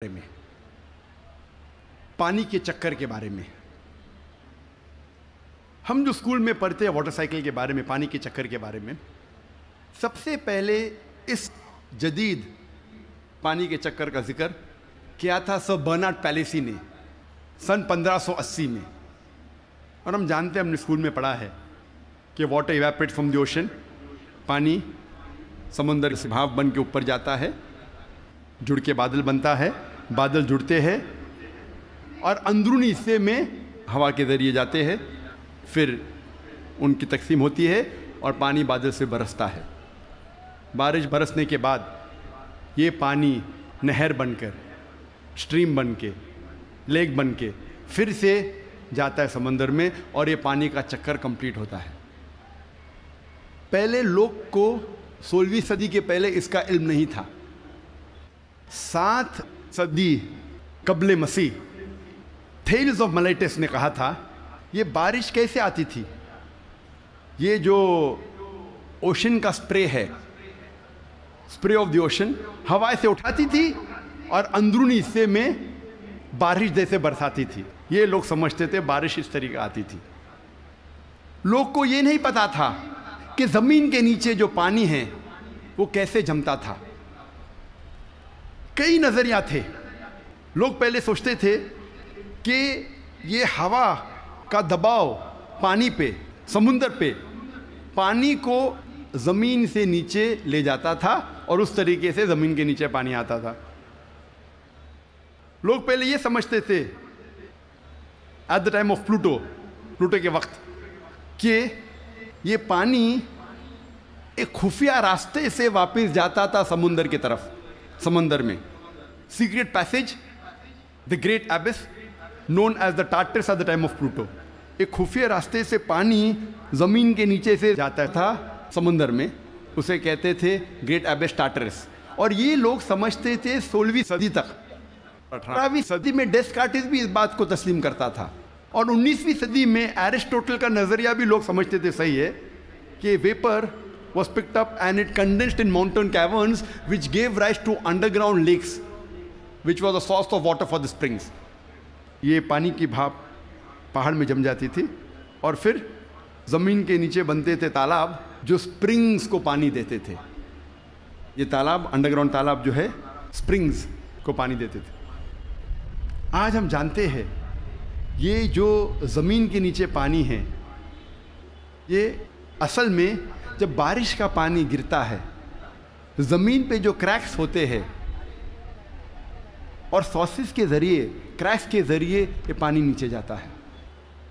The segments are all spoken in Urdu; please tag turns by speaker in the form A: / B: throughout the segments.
A: بارے میں، پانی کے چکر کے بارے میں ہم جو اسکول میں پڑھتے ہیں واٹر سائیکل کے بارے میں، پانی کے چکر کے بارے میں، سب سے پہلے اس جدید پانی کے چکر کا ذکر کیا تھا سر برنارڈ پیلیسی نے سن 1580 میں. اور ہم جانتے ہیں، ہم نے اسکول میں پڑھا ہے کہ water evaporate from the ocean, پانی سمندر سے بھاپ بن کے اوپر جاتا ہے، جڑ کے بادل بنتا ہے، بادل جڑتے ہیں اور اندرونی حصے میں ہوا کے ذریعے جاتے ہیں، پھر ان کی تقسیم ہوتی ہے اور پانی بادل سے برستا ہے. بارش برسنے کے بعد یہ پانی نہر بن کر، اسٹریم بن کے، لیک بن کے پھر سے جاتا ہے سمندر میں، اور یہ پانی کا چکر کمپلیٹ ہوتا ہے. پہلے لوگ کو 16ویں صدی کے پہلے اس کا علم نہیں تھا. 7 صدی قبل مسیح تھیلز آف ملیٹس نے کہا تھا یہ بارش کیسے آتی تھی. یہ جو اوشن کا سپرے ہے، سپرے آف دی اوشن، ہوا سے اٹھاتی تھی اور اندرونی حصے میں بارش جیسے برساتی تھی. یہ لوگ سمجھتے تھے بارش اس طریقے آتی تھی. لوگ کو یہ نہیں پتا تھا کہ زمین کے نیچے جو پانی ہے وہ کیسے جمتا تھا. کئی نظریات تھے. لوگ پہلے سوچتے تھے کہ یہ ہوا کا دباؤ پانی پہ، سمندر پہ، پانی کو زمین سے نیچے لے جاتا تھا اور اس طریقے سے زمین کے نیچے پانی آتا تھا. لوگ پہلے یہ سمجھتے تھے at the time of Pluto کے وقت کہ یہ پانی ایک خفیہ راستے سے واپس جاتا تھا سمندر کی طرف. سمندر میں secret passage, the great abyss known as the Tartarus at the time of Pluto. ایک خفیہ راستے سے پانی زمین کے نیچے سے جاتا تھا سمندر میں، اسے کہتے تھے گریٹ ایبس ٹارٹرس. اور یہ لوگ سمجھتے تھے 16ویں صدی تک. 18ویں صدی میں ڈیسکارٹس بھی اس بات کو تسلیم کرتا تھا، اور 19ویں صدی میں ایرسٹوٹل کا نظریہ بھی لوگ سمجھتے تھے صحیح ہے کہ viper was picked up and it condensed in mountain caverns which gave rise to underground lakes which was the source of water for the springs. یہ پانی کی بھاپ پہاڑ میں جم جاتی تھی اور پھر زمین کے نیچے بنتے تھے تالاب جو سپرنگز کو پانی دیتے تھے. یہ تالاب، انڈر گراؤنڈ تالاب جو ہے، سپرنگز کو پانی دیتے تھے. آج ہم جانتے ہیں یہ جو زمین کے نیچے پانی ہے، یہ اصل میں جب بارش کا پانی گرتا ہے زمین پہ جو کریکس ہوتے ہیں اور سورسز کے ذریعے، کریکس کے ذریعے یہ پانی نیچے جاتا ہے.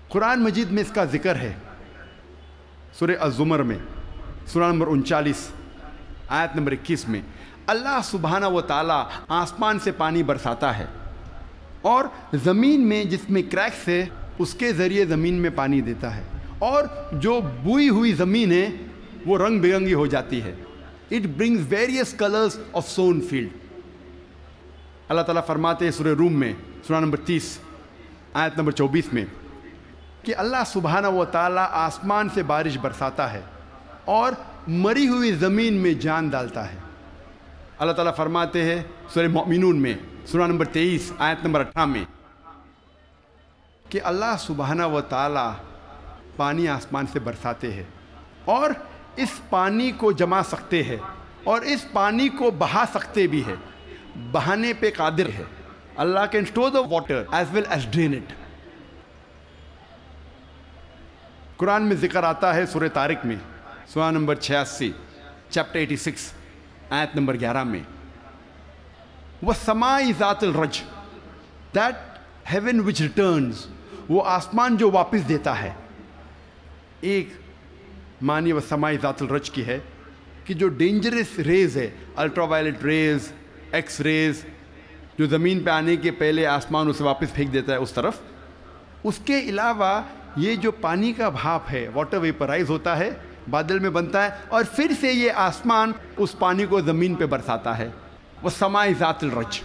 A: قرآن مجید میں اس کا ذکر ہے سورہ الزمر میں، سورہ نمبر 39 آیت نمبر 21 میں. اللہ سبحانہ و تعالیٰ آسمان سے پانی برساتا ہے اور زمین میں جس میں کریکس ہے اس کے ذریعے زمین میں پانی دیتا ہے، اور جو بوئی ہوئی زمین ہے وہ رنگ برنگی ہو جاتی ہے. It brings various colours of sown field. اللہ تعالیٰ فرماتے ہیں سورہ روم میں، سورہ نمبر 30 آیت نمبر 24 میں کہ اللہ سبحانہ و تعالیٰ آسمان سے بارش برساتا ہے اور مری ہوئی زمین میں جان ڈالتا ہے. اللہ تعالیٰ فرماتے ہیں سورہ مومنون میں، سورہ نمبر 23 آیت نمبر 18 میں کہ اللہ سبحانہ و تعالیٰ پانی آسمان سے برساتے ہیں اور اس پانی کو جما سکتے ہیں اور اس پانی کو بہا سکتے بھی ہے. بہانے پہ قادر ہے. اللہ can store the water as well as drain it. قرآن میں ذکر آتا ہے سورہ طارق میں، سورہ نمبر 86 چیپٹر 86 آیت نمبر 11 میں، وَالسَّمَاءِ ذَاتِ الرَّجْ، that heaven which returns، وہ آسمان جو واپس دیتا ہے. ایک معنی وَالسَّمَاءِ ذَاتِ الرَّجْ کی ہے کہ جو ڈینجرس ریز ہے، ultraviolet rays, X rays, جو زمین پہ آنے کے پہلے آسمان اسے واپس پھینک دیتا ہے اس طرف. اس کے علاوہ یہ جو پانی کا بھاپ ہے، واٹر ویپرائز ہوتا ہے، بادل میں بنتا ہے اور پھر سے یہ آسمان اس پانی کو زمین پہ برساتا ہے. وَالسَّمَاءِ ذَاتِ الرَّجْ.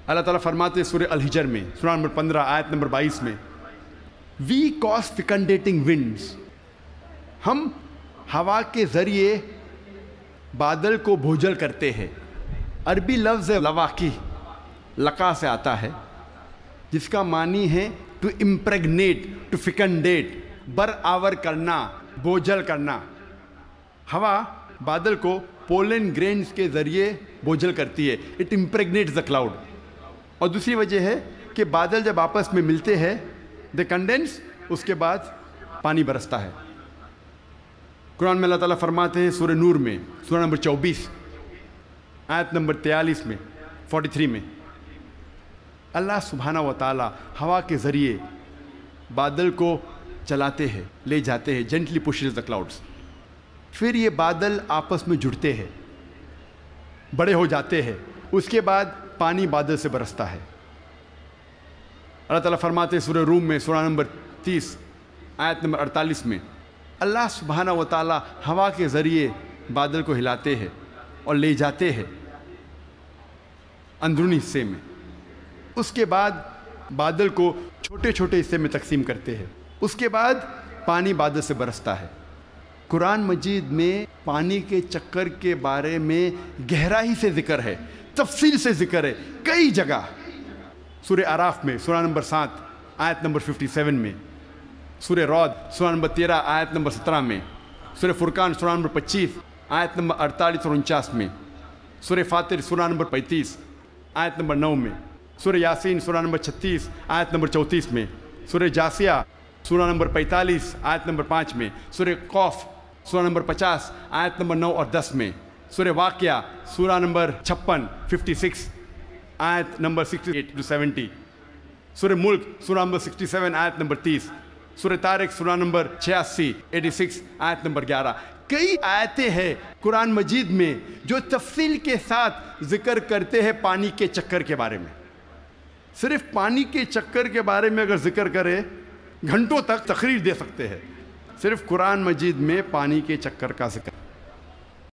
A: اللہ تعالیٰ فرماتے ہیں سورہ الحجر میں، سورہ نمبر 15 آیت نمبر 22 میں، وی کاز فیکنڈیٹنگ ونڈز، ہم ہوا کے ذریعے بادل کو بھوجل کرتے ہیں. عربی لفظ لواقی لقا سے آتا ہے، جس کا معنی ہے ٹو امپریگنیٹ، ٹو فیکنڈیٹ، برآور کرنا، بوجھل کرنا۔ ہوا بادل کو پولن گرینز کے ذریعے بوجھل کرتی ہے، اٹ امپریگنیٹس دا کلاؤڈ۔ اور دوسری وجہ ہے کہ بادل جب آپس میں ملتے ہیں دے کنڈینس، اس کے بعد پانی برستا ہے۔ قرآن میں اللہ تعالیٰ فرماتے ہیں سورہ نور میں، سورہ نمبر 24 آیت نمبر 43 میں، 43 میں، اللہ سبحانہ و تعالیٰ ہوا کے ذریعے بادل کو چلاتے ہیں، لے جاتے ہیں، جینٹلی پشز دا کلاؤڈس۔ پھر یہ بادل آپس میں جڑتے ہیں، بڑے ہو جاتے ہیں، اس کے بعد پانی بادل سے برستا ہے۔ اللہ تعالیٰ فرماتے ہیں سورہ روم میں، سورہ نمبر 30 آیت نمبر 48 میں، اللہ سبحانہ و تعالیٰ ہوا کے ذریعے بادل کو ہلاتے ہیں اور لے جاتے ہیں اندرونی حصے میں۔ اس کے بعد بادل کو چھوٹے چھوٹے حصے میں تقسیم کرتے ہیں، اس کے بعد پانی بادل سے برستا ہے۔ قرآن مجید میں پانی کے چکر کے بارے میں گہرائی سے ذکر ہے، تفصیل سے ذکر ہے کئی جگہ۔ سورہ اعراف میں، سورہ نمبر 7 آیت نمبر 57 میں، سورہ رعد سورہ نمبر 13 آیت نمبر 17 میں، سورہ فرقان سورہ نمبر 25 آیت نمبر 48 اور 49 میں، سورہ فاطر سورہ نمبر 35 آیت نمبر 9 میں، سورہ یاسین سورہ نمبر 36 آیت نمبر 34 میں، سورہ جاسیہ سورہ نمبر 45 آیت نمبر 5 میں، سورہ قوف سورہ نمبر 50 آیت نمبر 9 اور 10 میں، سورہ واقعہ سورہ نمبر 56 آیت نمبر 68 to 70، سورہ ملک سورہ نمبر 67 آیت نمبر 30، سورہ طارق سورہ نمبر 86 آیت نمبر 11۔ کئی آیتیں ہیں قرآن مجید میں جو تفصیل کے ساتھ ذکر کرتے ہیں پانی کے چکر کے بارے میں۔ صرف پانی کے چکر کے بارے میں اگر ذکر کرے گھنٹوں تک تقریر دے سکتے ہیں، صرف قرآن مجید میں پانی کے چکر کا ذکر۔